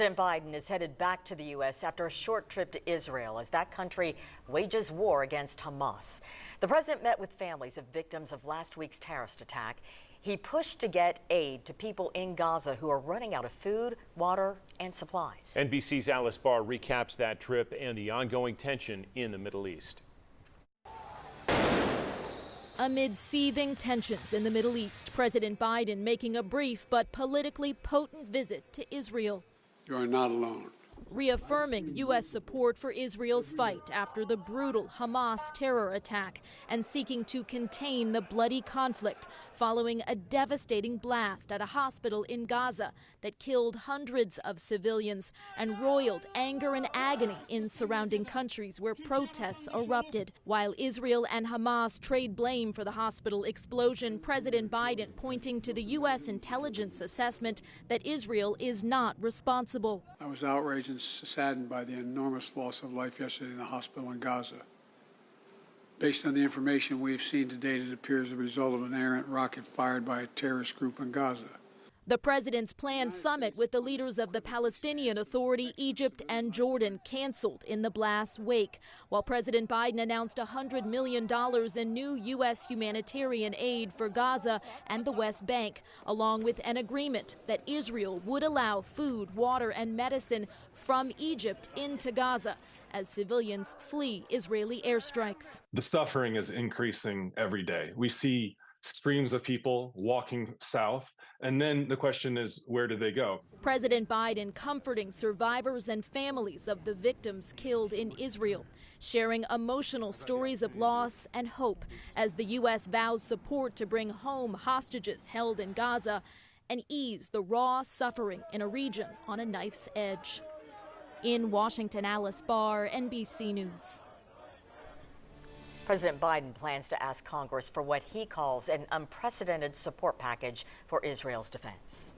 President Biden is headed back to the U.S. after a short trip to Israel as that country wages war against Hamas. The president met with families of victims of last week's terrorist attack. He pushed to get aid to people in Gaza who are running out of food, water, and supplies. NBC's Alice Barr recaps that trip and the ongoing tension in the Middle East. Amid seething tensions in the Middle East, President Biden making a brief but politically potent visit to Israel. You are not alone. Reaffirming U.S. support for Israel's fight after the brutal Hamas terror attack and seeking to contain the bloody conflict following a devastating blast at a hospital in Gaza that killed hundreds of civilians and roiled anger and agony in surrounding countries where protests erupted. While Israel and Hamas trade blame for the hospital explosion, President Biden pointing to the U.S. intelligence assessment that Israel is not responsible. I was outraged and saddened by the enormous loss of life yesterday in the hospital in Gaza. Based on the information we've seen to date, it appears the result of an errant rocket fired by a terrorist group in Gaza. The president's planned summit with the leaders of the Palestinian Authority, Egypt, and Jordan canceled in the blast's wake, while President Biden announced $100 million in new U.S. humanitarian aid for Gaza and the West Bank, along with an agreement that Israel would allow food, water, and medicine from Egypt into Gaza as civilians flee Israeli airstrikes. The suffering is increasing every day. We see streams of people walking south, and then the question is, where do they go? President Biden comforting survivors and families of the victims killed in Israel, sharing emotional stories of loss and hope as the U.S. vows support to bring home hostages held in Gaza and ease the raw suffering in a region on a knife's edge. In Washington, Alice Barr, NBC News. President Biden plans to ask Congress for what he calls an unprecedented support package for Israel's defense.